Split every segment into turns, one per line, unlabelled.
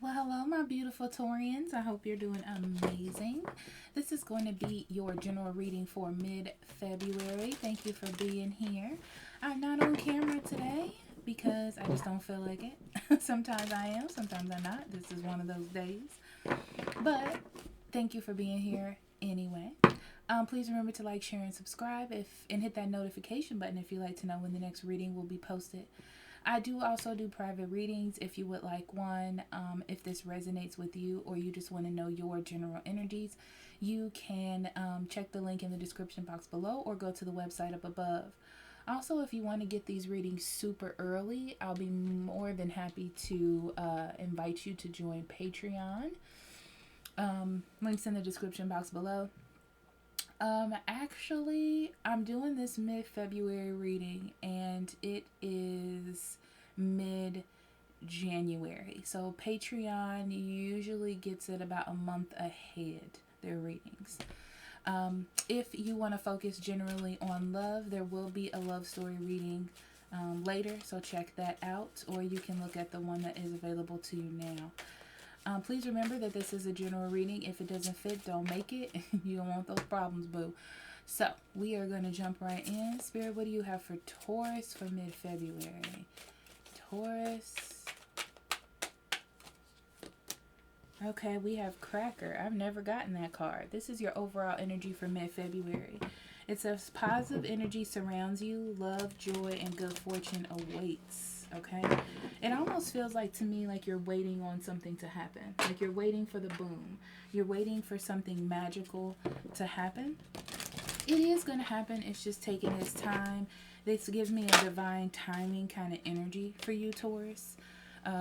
Well, hello, my beautiful Taurians. I hope you're doing amazing. This is going to be your general reading for mid-February. Thank you for being here. I'm not on camera today because I just don't feel like it. Sometimes I am, sometimes I'm not. This is one of those days. But thank you for being here anyway. Please remember to like, share, and subscribe and hit that notification button if you'd like to know when the next reading will be posted. I do also do private readings if you would like one. If this resonates with you or you just want to know your general energies, you can check the link in the description box below or go to the website up above. Also, if you want to get these readings super early, I'll be more than happy to invite you to join Patreon. Links in the description box below. Actually, I'm doing this mid-February reading, and it is mid-January. So Patreon usually gets it about a month ahead, their readings. If you want to focus generally on love, there will be a love story reading later, so check that out, or you can look at the one that is available to you now. Please remember that this is a general reading. If it doesn't fit, don't make it. You don't want those problems, boo. So, we are going to jump right in. Spirit, what do you have for Taurus for mid-February? Taurus. Okay, we have Cracker. I've never gotten that card. This is your overall energy for mid-February. It says positive energy surrounds you. Love, joy, and good fortune awaits. Okay, it almost feels like to me like you're waiting on something to happen, like you're waiting for the boom, you're waiting for something magical to happen. It is going to happen, it's just taking its time. This gives me a divine timing kind of energy for you, Taurus,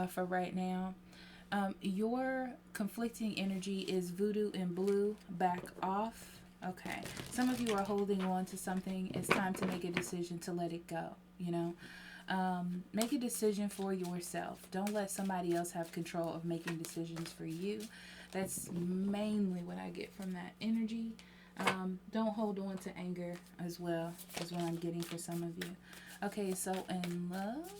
for right now. Your conflicting energy is voodoo and blue. Back off. Okay, some of you are holding on to something. It's time to make a decision to let it go, you know. Make a decision for yourself. Don't let somebody else have control of making decisions for you. That's mainly what I get from that energy. Don't hold on to anger as well, is what I'm getting for some of you. Okay, so in love,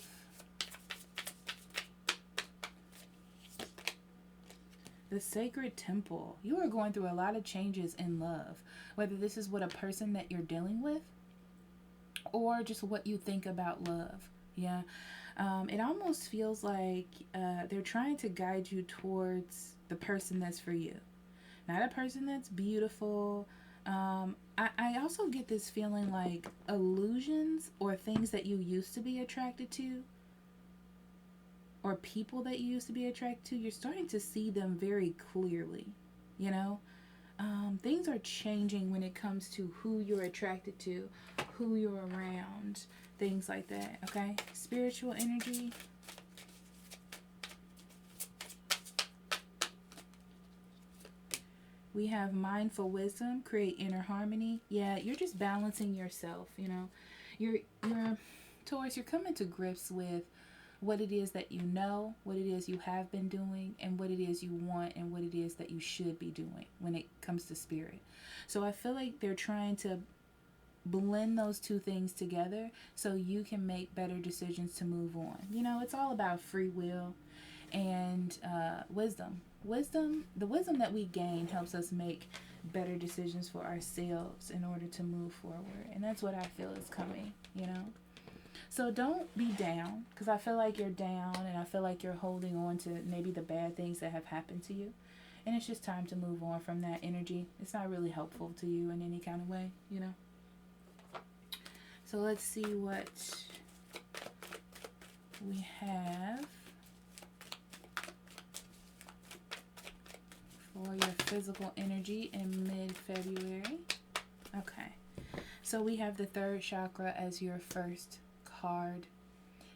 the sacred temple. You are going through a lot of changes in love, whether this is what a person that you're dealing with or just what you think about love. Yeah. It almost feels like they're trying to guide you towards the person that's for you, not a person that's beautiful. I also get this feeling like illusions or things that you used to be attracted to or people that you used to be attracted to, you're starting to see them very clearly, you know? Things are changing when it comes to who you're attracted to, who you're around, things like that, okay? Spiritual energy. We have mindful wisdom, create inner harmony. Yeah, you're just balancing yourself, you know. You're Taurus, you're coming to grips with what it is that you know, what it is you have been doing, and what it is you want, and what it is that you should be doing when it comes to spirit. So I feel like they're trying to blend those two things together so you can make better decisions to move on. You know, it's all about free will and wisdom. The wisdom that we gain helps us make better decisions for ourselves in order to move forward. And that's what I feel is coming, you know. So don't be down, because I feel like you're down and I feel like you're holding on to maybe the bad things that have happened to you. And it's just time to move on from that energy. It's not really helpful to you in any kind of way, you know. So let's see what we have for your physical energy in mid-February. Okay. So we have the third chakra as your first card.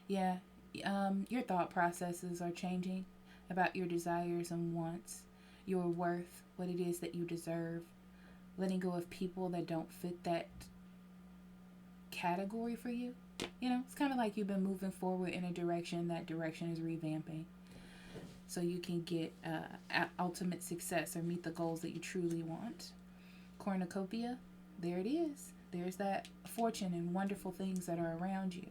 Yeah, your thought processes are changing about your desires and wants, your worth, what it is that you deserve, letting go of people that don't fit that category for you. You know, it's kind of like you've been moving forward in a direction, that direction is revamping so you can get ultimate success or meet the goals that you truly want. Cornucopia, there it is. There's that fortune and wonderful things that are around you.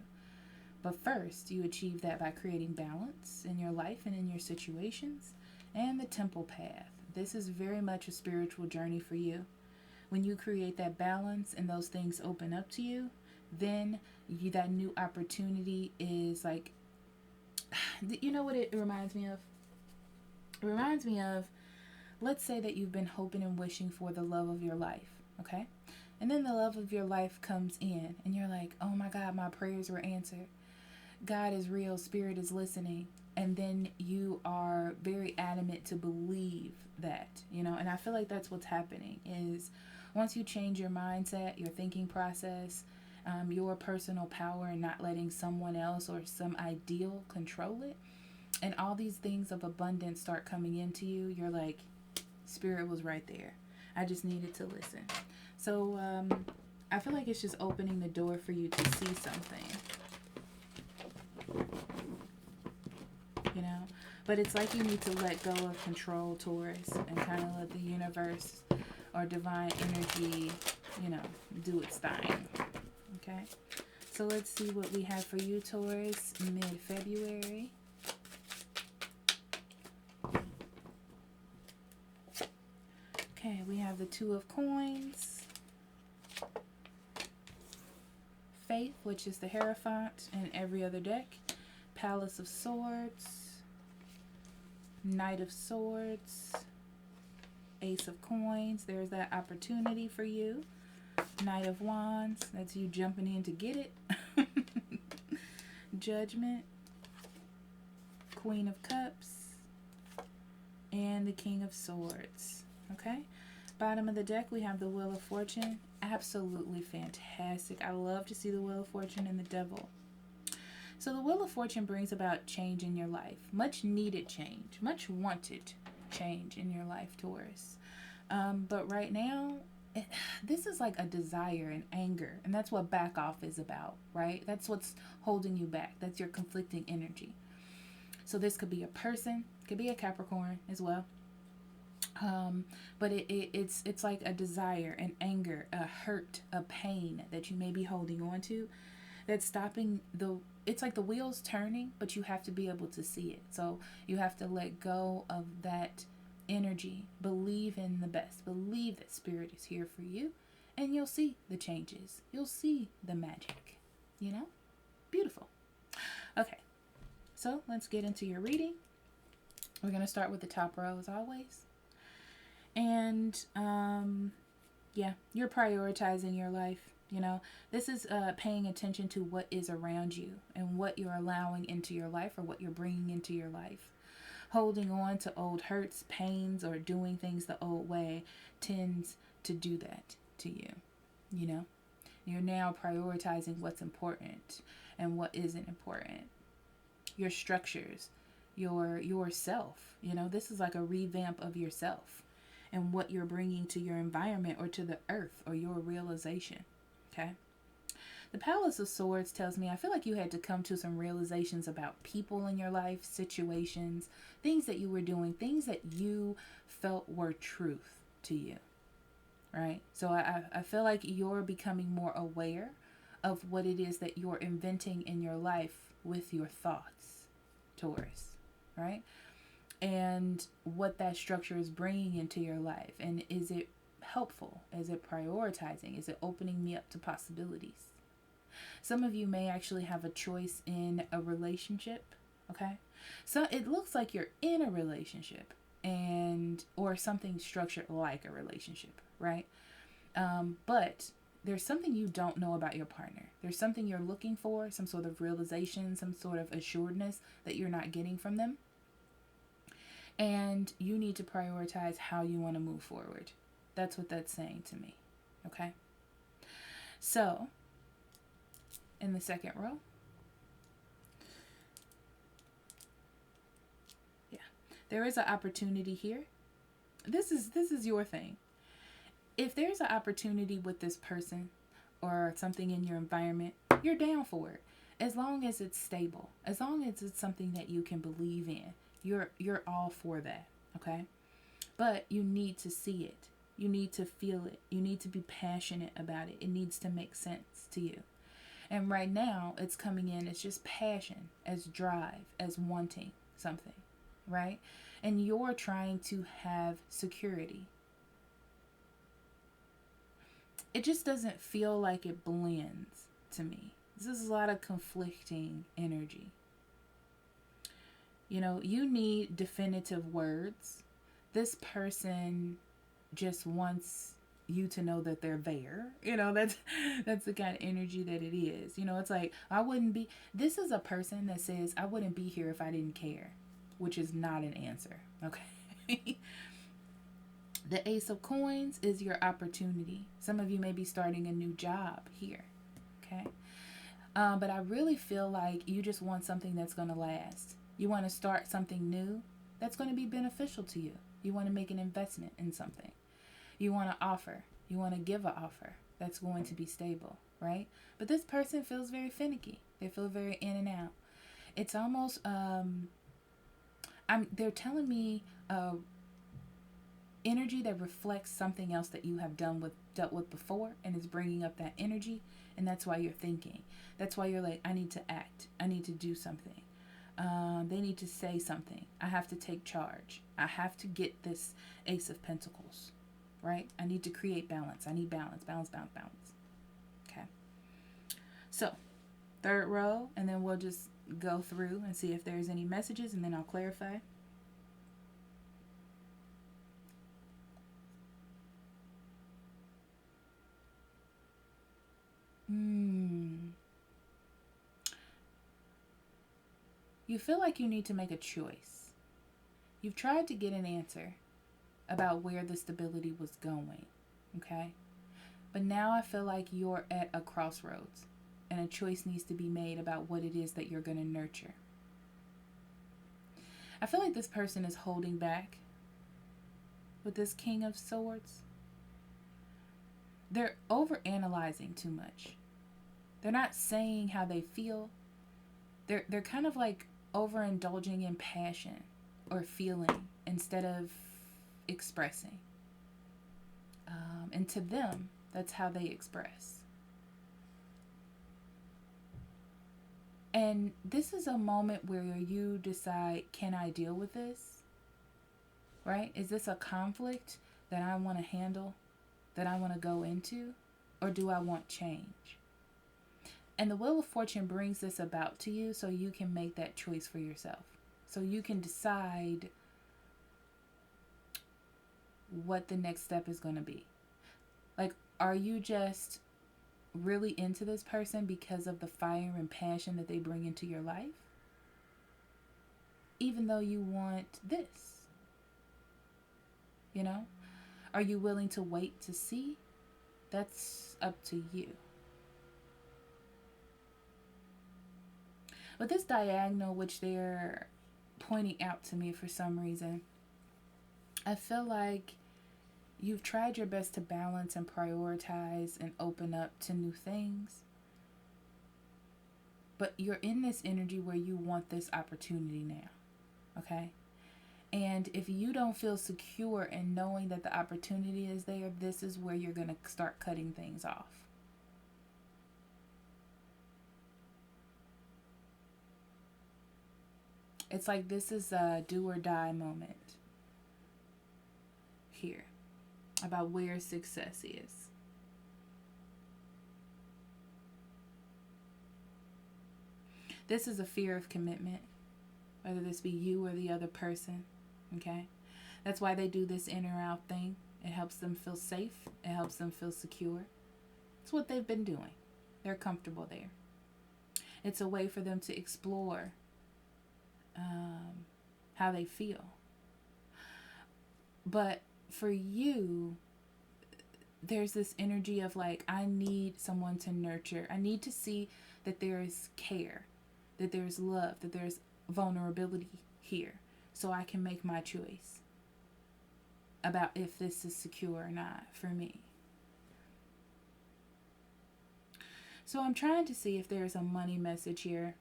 But first, you achieve that by creating balance in your life and in your situations. And the temple path. This is very much a spiritual journey for you. When you create that balance and those things open up to you, then that new opportunity is like, you know what it reminds me of? It reminds me of, let's say that you've been hoping and wishing for the love of your life, okay? And then the love of your life comes in and you're like, oh my God, my prayers were answered. God is real, spirit is listening. And then you are very adamant to believe that, you know, and I feel like that's what's happening is once you change your mindset, your thinking process, your personal power and not letting someone else or some ideal control it, and all these things of abundance start coming into you, you're like, spirit was right there. I just needed to listen. So I feel like it's just opening the door for you to see something. You know, but it's like you need to let go of control, Taurus, and kind of let the universe or divine energy, you know, do its thing. Okay, so let's see what we have for you, Taurus, mid-February. Okay, we have the Two of Coins, Faith, which is the Hierophant in every other deck, Palace of Swords, Knight of Swords, Ace of Coins. There's that opportunity for you. Knight of Wands. That's you jumping in to get it. Judgment. Queen of Cups. And the King of Swords. Okay. Bottom of the deck, we have the Wheel of Fortune. Absolutely fantastic. I love to see the Wheel of Fortune and the Devil. So the Wheel of Fortune brings about change in your life. Much needed change. Much wanted change in your life, Taurus. But right now, this is like a desire and anger. And that's what back off is about, right? That's what's holding you back. That's your conflicting energy. So this could be a person. Could be a Capricorn as well. But it's like a desire, an anger, a hurt, a pain that you may be holding on to. That's stopping it's like the wheels turning, but you have to be able to see it. So you have to let go of that energy. Believe in the best. Believe that spirit is here for you, and you'll see the changes. You'll see the magic, you know? Beautiful. Okay, so let's get into your reading. We're going to start with the top row as always. And, yeah, you're prioritizing your life. You know, this is paying attention to what is around you and what you're allowing into your life or what you're bringing into your life. Holding on to old hurts, pains, or doing things the old way tends to do that to you. You know, you're now prioritizing what's important and what isn't important. Your structures, yourself. You know, this is like a revamp of yourself and what you're bringing to your environment or to the earth or your realization. Okay. The Palace of Swords tells me I feel like you had to come to some realizations about people in your life, situations, things that you were doing, things that you felt were truth to you. Right? So I feel like you're becoming more aware of what it is that you're inventing in your life with your thoughts, Taurus. Right? And what that structure is bringing into your life. And is it helpful? Is it prioritizing? Is it opening me up to possibilities? Some of you may actually have a choice in a relationship, okay? So it looks like you're in a relationship or something structured like a relationship, right? But there's something you don't know about your partner. There's something you're looking for, some sort of realization, some sort of assuredness that you're not getting from them. And you need to prioritize how you want to move forward. That's what that's saying to me. Okay? So, in the second row. Yeah. There is an opportunity here. This is your thing. If there's an opportunity with this person or something in your environment, you're down for it. As long as it's stable. As long as it's something that you can believe in. You're all for that. Okay? But you need to see it. You need to feel it. You need to be passionate about it. It needs to make sense to you. And right now, it's coming in as just passion, as drive, as wanting something, right? And you're trying to have security. It just doesn't feel like it blends to me. This is a lot of conflicting energy. You know, you need definitive words. This person just wants you to know that they're there. You know, that's the kind of energy that it is. You know, it's like, this is a person that says, I wouldn't be here if I didn't care, which is not an answer. Okay. The Ace of Coins is your opportunity. Some of you may be starting a new job here. Okay. But I really feel like you just want something that's going to last. You want to start something new that's going to be beneficial to you. You want to make an investment in something. You want to offer. You want to give an offer that's going to be stable, right? But this person feels very finicky. They feel very in and out. It's almost, they're telling me energy that reflects something else that you have dealt with before, and is bringing up that energy, and that's why you're thinking. That's why you're like, I need to act. I need to do something. They need to say something. I have to take charge. I have to get this Ace of Pentacles, right? I need to create balance. I need balance, balance, balance, balance. Okay. So, third row, and then we'll just go through and see if there's any messages, and then I'll clarify. You feel like you need to make a choice. You've tried to get an answer about where the stability was going, okay? But now I feel like you're at a crossroads, and a choice needs to be made about what it is that you're going to nurture. I feel like this person is holding back with this King of Swords. They're overanalyzing too much. They're not saying how they feel. They're kind of like overindulging in passion or feeling instead of expressing. And to them, that's how they express. And this is a moment where you decide, can I deal with this? Right? Is this a conflict that I want to handle, that I want to go into? Or do I want change? And the Wheel of Fortune brings this about to you so you can make that choice for yourself. So you can decide what the next step is going to be. Like, are you just really into this person because of the fire and passion that they bring into your life? Even though you want this. You know? Are you willing to wait to see? That's up to you. But this diagonal, which they're pointing out to me for some reason, I feel like you've tried your best to balance and prioritize and open up to new things. But you're in this energy where you want this opportunity now. Okay? And if you don't feel secure in knowing that the opportunity is there, this is where you're going to start cutting things off. It's like this is a do or die moment here about where success is. This is a fear of commitment, whether this be you or the other person, okay? That's why they do this in or out thing. It helps them feel safe. It helps them feel secure. It's what they've been doing. They're comfortable there. It's a way for them to explore how they feel. But for you, there's this energy of like, I need someone to nurture. I need to see that there is care, that there's love, that there's vulnerability here, so I can make my choice about if this is secure or not for me. So I'm trying to see if there's a money message here.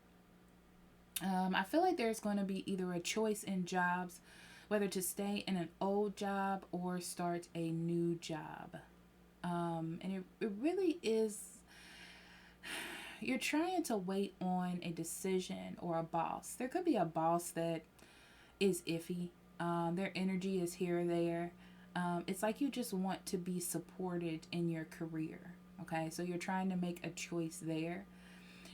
I feel like there's going to be either a choice in jobs, whether to stay in an old job or start a new job. And it really is you're trying to wait on a decision or a boss. There could be a boss that is iffy. Their energy is here or there. It's like you just want to be supported in your career. Okay, so you're trying to make a choice there.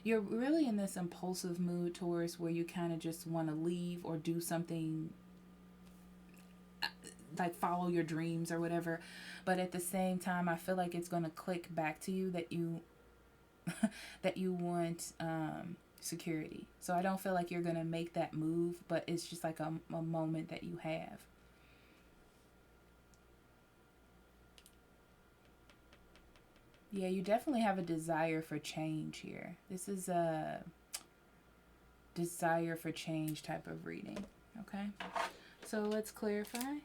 You're really in this impulsive mood, Taurus, where you kind of just want to leave or do something, like follow your dreams or whatever. But at the same time, I feel like it's going to click back to you that you that you want security. So I don't feel like you're going to make that move, but it's just like a moment that you have. Yeah, you definitely have a desire for change here. This is a desire for change type of reading. Okay, so let's clarify.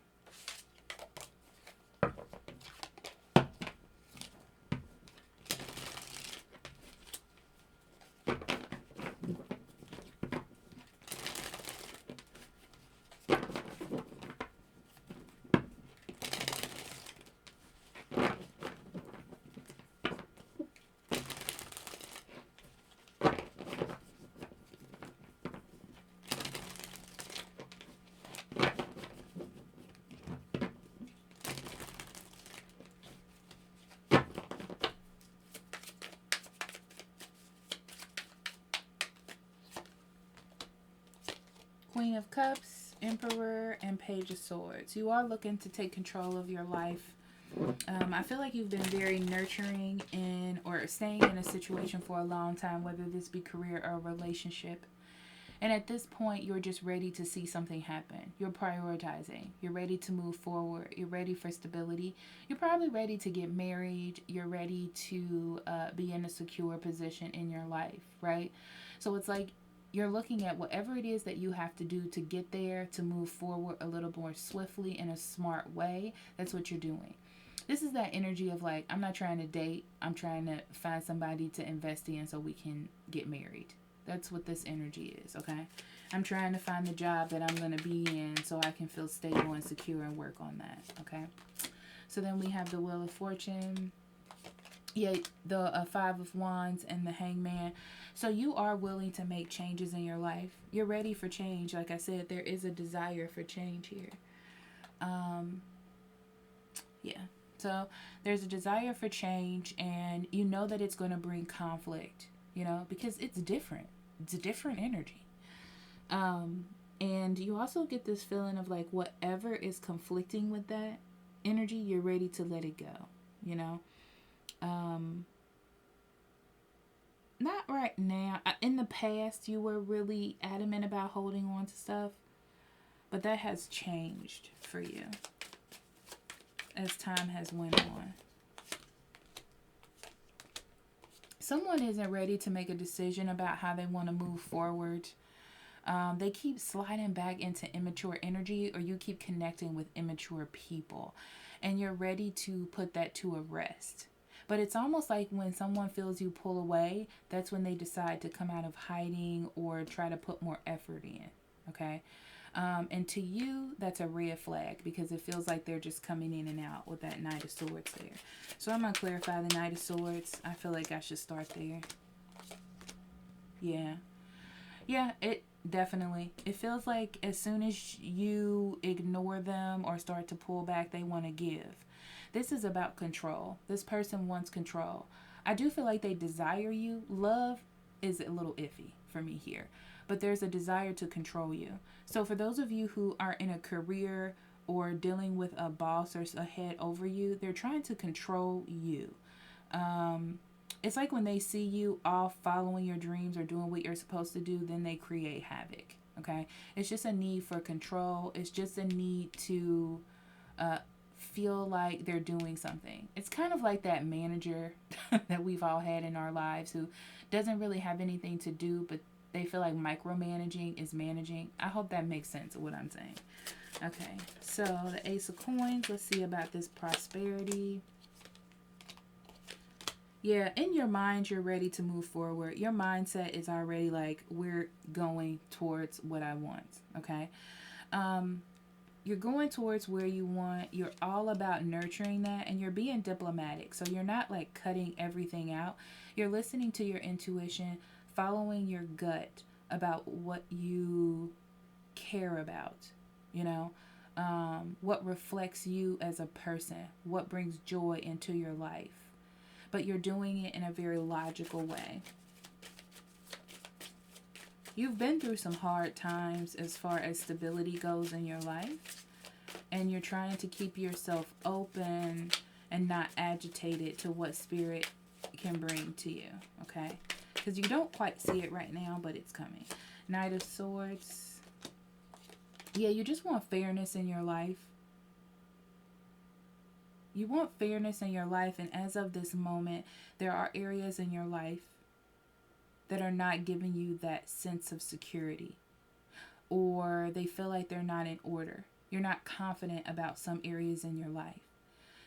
Queen of Cups, Emperor, and Page of Swords. You are looking to take control of your life. I feel like you've been very nurturing or staying in a situation for a long time, whether this be career or relationship. And at this point, you're just ready to see something happen. You're prioritizing. You're ready to move forward. You're ready for stability. You're probably ready to get married. You're ready to be in a secure position in your life, right? So it's like you're looking at whatever it is that you have to do to get there, to move forward a little more swiftly in a smart way. That's what you're doing. This is that energy of like, I'm not trying to date. I'm trying to find somebody to invest in so we can get married. That's what this energy is, okay? I'm trying to find the job that I'm going to be in so I can feel stable and secure and work on that, okay? So then we have the Wheel of Fortune. Yeah, the Five of Wands and the Hangman. So you are willing to make changes in your life. You're ready for change. Like I said, there is a desire for change here. Yeah. So there's a desire for change, and you know that it's going to bring conflict, you know, because it's different. It's a different energy. And you also get this feeling of like whatever is conflicting with that energy, you're ready to let it go, you know. Not right now. In the past, you were really adamant about holding on to stuff, but that has changed for you as time has went on. Someone isn't ready to make a decision about how they want to move forward. They keep sliding back into immature energy, or you keep connecting with immature people, and you're ready to put that to a rest. But it's almost like when someone feels you pull away, that's when they decide to come out of hiding or try to put more effort in, okay? And to you, that's a red flag because it feels like they're just coming in and out with that Knight of Swords there. So I'm going to clarify the Knight of Swords. I feel like I should start there. Yeah. Yeah, it definitely. It feels like as soon as you ignore them or start to pull back, they want to give. This is about control. This person wants control. I do feel like they desire you. Love is a little iffy for me here. But there's a desire to control you. So for those of you who are in a career or dealing with a boss or a head over you, they're trying to control you. It's like when they see you off following your dreams or doing what you're supposed to do, then they create havoc. Okay? It's just a need for control. It's just a need to feel like they're doing something. It's kind of like that manager that we've all had in our lives who doesn't really have anything to do, but they feel like micromanaging is managing. I hope that makes sense of what I'm saying. Okay, so the Ace of Coins. Let's see about this prosperity. Yeah, in your mind, you're ready to move forward. Your mindset is already like, we're going towards what I want, okay? you're going towards where you want. You're all about nurturing that, and you're being diplomatic. So you're not like cutting everything out. You're listening to your intuition, following your gut about what you care about, you know, what reflects you as a person, what brings joy into your life. But you're doing it in a very logical way. You've been through some hard times as far as stability goes in your life, and you're trying to keep yourself open and not agitated to what spirit can bring to you, okay? Because you don't quite see it right now, but it's coming. Knight of Swords. Yeah, you just want fairness in your life. You want fairness in your life, and as of this moment, there are areas in your life that are not giving you that sense of security, or they feel like they're not in order. You're not confident about some areas in your life.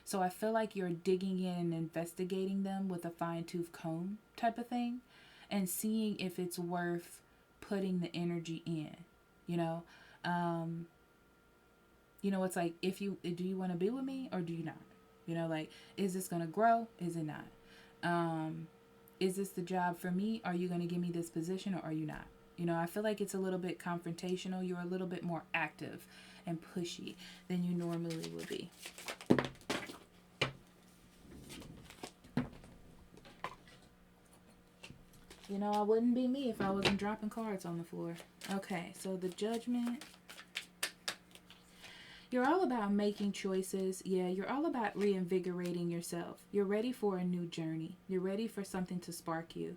So I feel like you're digging in and investigating them with a fine-tooth comb type of thing, and seeing if it's worth putting the energy in, you know? It's like, do you want to be with me or do you not? You know, like, is this going to grow? Is it not? Is this the job for me? Are you going to give me this position or are you not? You know, I feel like it's a little bit confrontational. You're a little bit more active and pushy than you normally would be. You know, I wouldn't be me if I wasn't dropping cards on the floor. Okay, so the Judgment. You're all about making choices. Yeah, you're all about reinvigorating yourself. You're ready for a new journey. You're ready for something to spark you.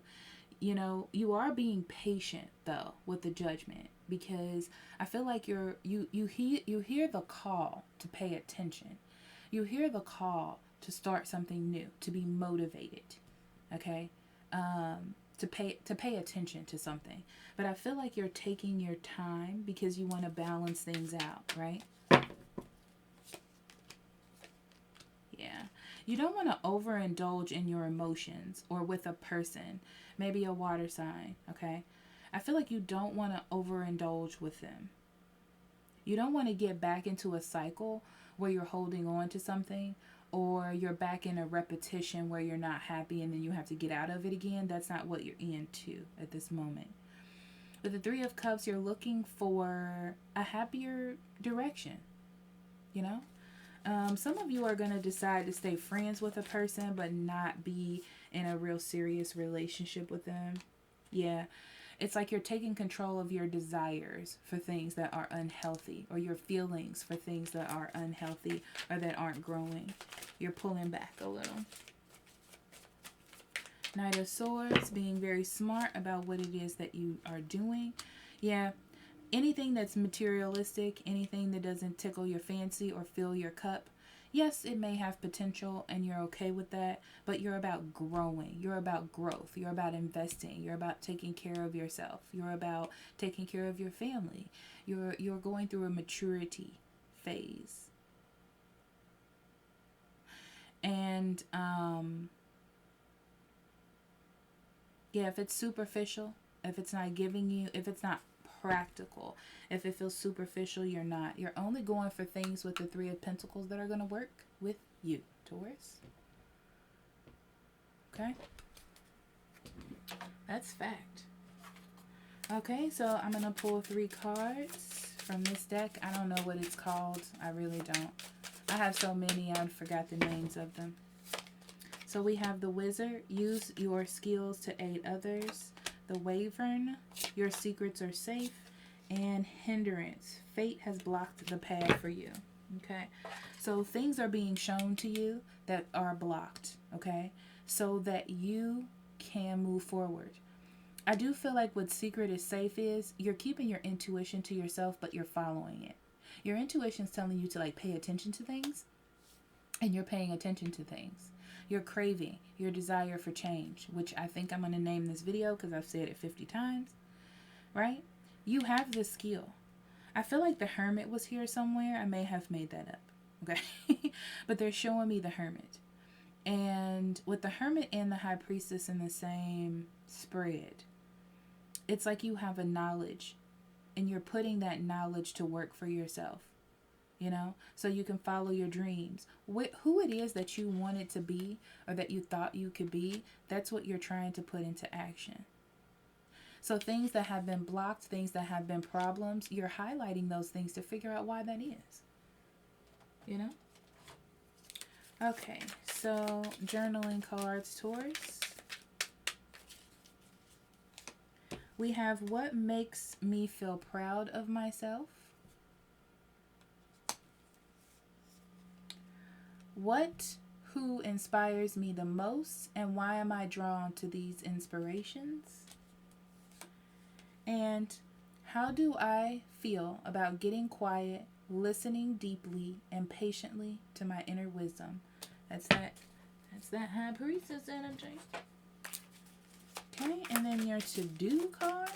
You know, you are being patient, though, with the Judgment, because I feel like you hear the call to pay attention. You hear the call to start something new, to be motivated, okay? To pay attention to something. But I feel like you're taking your time because you want to balance things out, right? Yeah. You don't want to overindulge in your emotions or with a person, maybe a water sign, okay? I feel like you don't want to overindulge with them. You don't want to get back into a cycle where you're holding on to something, or you're back in a repetition where you're not happy and then you have to get out of it again. That's not what you're into at this moment. With the Three of Cups, you're looking for a happier direction, you know? Some of you are going to decide to stay friends with a person but not be in a real serious relationship with them. Yeah. It's like you're taking control of your desires for things that are unhealthy, or your feelings for things that are unhealthy or that aren't growing. You're pulling back a little. Knight of Swords, being very smart about what it is that you are doing. Yeah, anything that's materialistic, anything that doesn't tickle your fancy or fill your cup, yes, it may have potential and you're okay with that, but you're about growing. You're about growth. You're about investing. You're about taking care of yourself. You're about taking care of your family. You're going through a maturity phase. And yeah, if it's superficial, if it's not giving you, if it's not practical, if it feels superficial, you're not. You're only going for things with the Three of Pentacles that are going to work with you, Taurus. Okay? That's fact. Okay, so I'm going to pull 3 cards from this deck. I don't know what it's called. I really don't. I have so many, I forgot the names of them. So we have the Wizard. Use your skills to aid others. The Wyvern. Your secrets are safe. And Hindrance. Fate has blocked the path for you. Okay. So things are being shown to you that are blocked. Okay. So that you can move forward. I do feel like what secret is safe is you're keeping your intuition to yourself, but you're following it. Your intuition's telling you to like pay attention to things, and you're paying attention to things. Your craving, your desire for change, which I think I'm going to name this video because I've said it 50 times, right? You have this skill. I feel like the Hermit was here somewhere. I may have made that up, okay? But they're showing me the Hermit. And with the Hermit and the High Priestess in the same spread, it's like you have a knowledge and you're putting that knowledge to work for yourself. you know, so you can follow your dreams. Who it is that you wanted to be or that you thought you could be, that's what you're trying to put into action. So things that have been blocked, things that have been problems, you're highlighting those things to figure out why that is, you know? Okay, so journaling cards, Taurus. We have what makes me feel proud of myself. Who inspires me the most, and why am I drawn to these inspirations? And how do I feel about getting quiet, listening deeply and patiently to my inner wisdom? That's that High Priestess energy. Okay, and then your to-do card.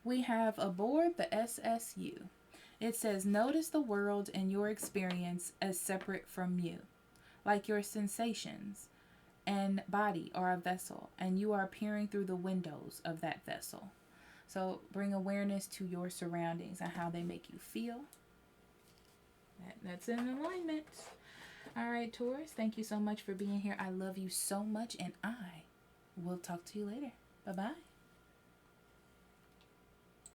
We have aboard the SSU. It says, notice the world and your experience as separate from you, like your sensations and body are a vessel, and you are peering through the windows of that vessel. So bring awareness to your surroundings and how they make you feel. That's in alignment. All right, Taurus, thank you so much for being here. I love you so much, and I will talk to you later. Bye-bye.